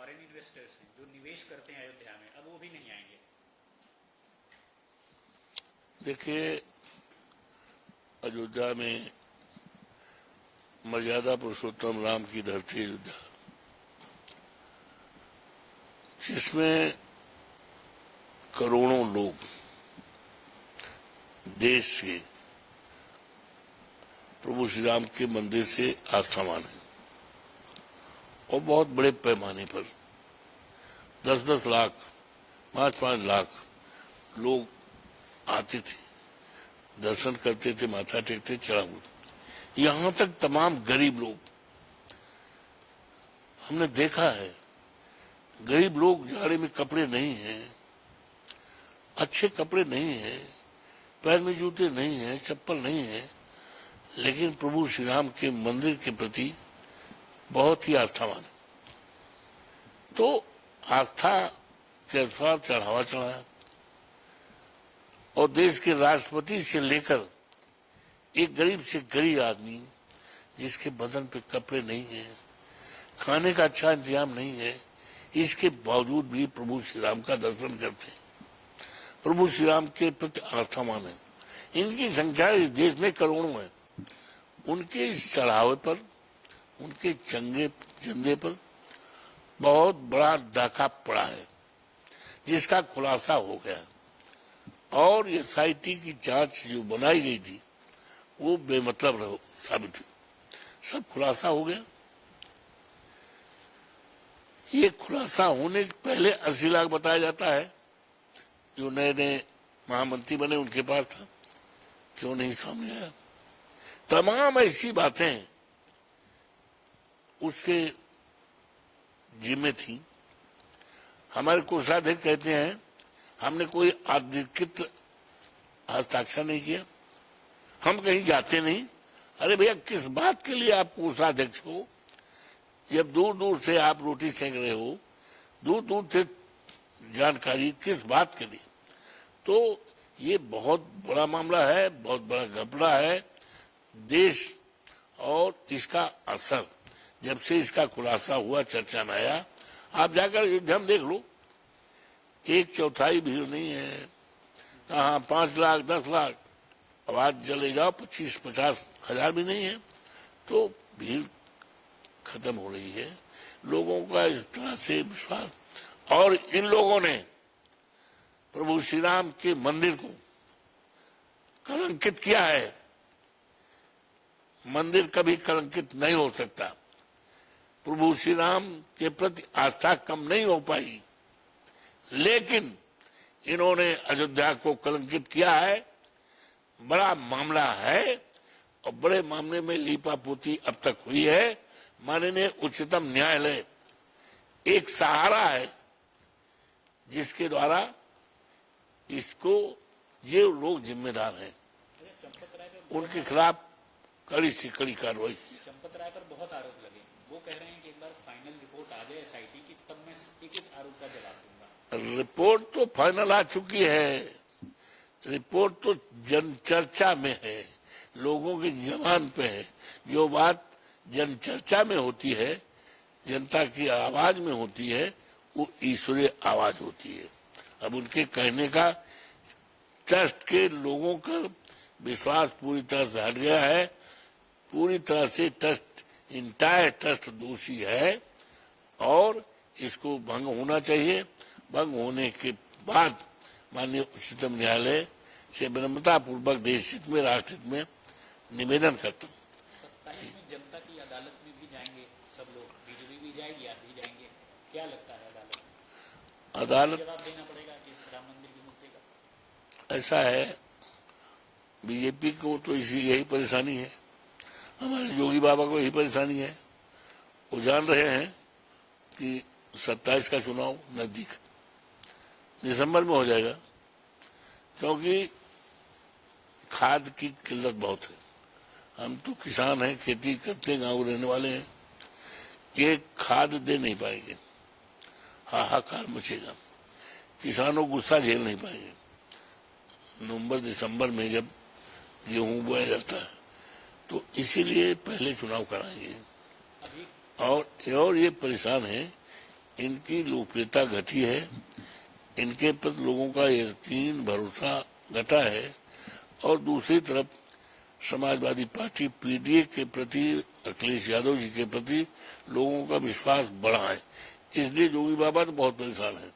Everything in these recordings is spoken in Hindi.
फॉरेन इन्वेस्टर्स हैं जो निवेश करते हैं अयोध्या में, अब वो भी नहीं आएंगे? देखिए, अयोध्या में मर्यादा पुरुषोत्तम राम की धरती अयोध्या, जिसमें करोड़ों लोग देश के प्रभु श्री राम के मंदिर से आस्थावान है और बहुत बड़े पैमाने पर 10-10 लाख 5-5 लाख लोग आते थे, दर्शन करते थे, माथा टेकते, चढ़ावा। यहां तक तमाम गरीब लोग, हमने देखा है, गरीब लोग जाड़े में कपड़े नहीं हैं, अच्छे कपड़े नहीं हैं, पैर में जूते नहीं हैं, चप्पल नहीं है, लेकिन प्रभु श्री राम के मंदिर के प्रति बहुत ही आस्थावान है। तो आस्था के अनुसार चढ़ावा चढ़ाया और देश के राष्ट्रपति से लेकर एक गरीब से गरीब आदमी जिसके बदन पे कपड़े नहीं है, खाने का अच्छा इंतजाम नहीं है, इसके बावजूद भी प्रभु श्री राम का दर्शन करते हैं, प्रभु श्री राम के प्रति आस्थावान है। इनकी संख्या इस देश में करोड़ों है। उनके इस चढ़ावे पर, उनके चंदे पर बहुत बड़ा डाका पड़ा है, जिसका खुलासा हो गया और एसआईटी की जांच जो बनाई गई थी वो बेमतलब साबित हुई। सब खुलासा हो गया। ये खुलासा होने के पहले 80 लाख बताया जाता है, जो नए नए महामंत्री बने उनके पास था, क्यों नहीं सामने आया? तमाम ऐसी बातें उसके जिम्मे थी। हमारे कोषाध्यक्ष कहते हैं हमने कोई अधिकृत हस्ताक्षर नहीं किया, हम कहीं जाते नहीं। अरे भैया, किस बात के लिए आप कोषाध्यक्ष हो? जब दूर दूर से आप रोटी सेक रहे हो, दूर दूर से जानकारी किस बात के लिए? तो ये बहुत बड़ा मामला है, बहुत बड़ा घपला है। देश और इसका असर जब से इसका खुलासा हुआ, चर्चा में आया, आप जाकर अयोध्या में देख लो, 1/4 भीड़ नहीं है। कहाँ 5 लाख 10 लाख, अब आज चले जाओ 25-50 हजार भी नहीं है। तो भीड़ खत्म हो रही है, लोगों का इस तरह से विश्वास। और इन लोगों ने प्रभु श्री राम के मंदिर को कलंकित किया है। मंदिर कभी कलंकित नहीं हो सकता। प्रभु श्री राम के प्रति आस्था कम नहीं हो पाई, लेकिन इन्होंने अयोध्या को कलंकित किया है। बड़ा मामला है और बड़े मामले में लीपापोती अब तक हुई है। माननीय उच्चतम न्यायालय एक सहारा है जिसके द्वारा इसको जो लोग जिम्मेदार हैं उनके खिलाफ कड़ी से कड़ी कार्रवाई की। चंपत राय पर बहुत आरोप लगे, वो कह रहे हैं कि एक बार फाइनल रिपोर्ट आ जाए एसआईटी की, तब मैं एक एक आरोप का जवाब दूंगा। रिपोर्ट तो फाइनल आ चुकी है, रिपोर्ट तो जन चर्चा में है, लोगों की जबान पे है। जो बात जन चर्चा में होती है, जनता की आवाज में होती है, वो ईश्वरीय आवाज होती है। अब उनके कहने का ट्रस्ट के लोगों का विश्वास पूरी तरह से हट गया है। पूरी तरह से ट्रस्ट, इंटायर ट्रस्ट दोषी है और इसको भंग होना चाहिए। भंग होने के बाद माननीय उच्चतम न्यायालय से विनम्रता पूर्वक देश हित में, राष्ट्र हित में निवेदन करता हूँ। 27 में जनता की अदालत में भी जाएंगे सब लोग, बीजेपी भी जाएगी, आप भी जाएंगे, क्या लगता है अदालत जवाब देना पड़ेगा कि इस राम मंदिर की मुद्दे का? ऐसा है, बीजेपी को तो यही परेशानी है, हमारे योगी बाबा को यही परेशानी है। वो जान रहे हैं कि 27 का चुनाव नजदीक दिसंबर में हो जाएगा, क्योंकि खाद की किल्लत बहुत है। हम तो किसान हैं, खेती करते हैं, गांव रहने वाले हैं, ये खाद दे नहीं पाएंगे, हाहाकार मचेगा, किसानों गुस्सा झेल नहीं पाएंगे। नवंबर दिसंबर में जब गेहूं बोया जाता है, तो इसीलिए पहले चुनाव कराएंगे। और ये परेशान है इनकी लोकप्रियता घटी है, इनके प्रति लोगों का यकीन भरोसा घटा है, और दूसरी तरफ समाजवादी पार्टी पीडीए के प्रति, अखिलेश यादव जी के प्रति लोगों का विश्वास बढ़ा है। इसलिए योगी बाबा तो बहुत परेशान है,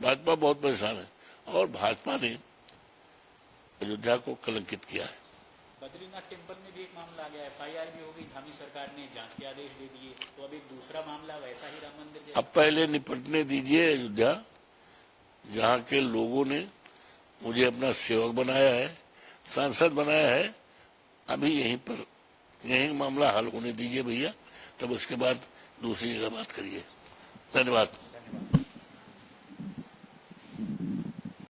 भाजपा बहुत परेशान है, और भाजपा ने अयोध्या को कलंकित किया है। बद्रीनाथ टेम्पल में भी एक मामला आ गया, एफआईआर भी हो गई, धामी सरकार ने जांच के आदेश दे दिए, तो अब एक दूसरा मामला वैसा ही राम मंदिर जैसा। अब पहले निपटने दीजिए अयोध्या, जहाँ के लोगों ने मुझे अपना सेवक बनाया है, सांसद बनाया है। अभी यही मामला हल होने दीजिए भैया, तब उसके बाद दूसरी जगह बात करिए। धन्यवाद।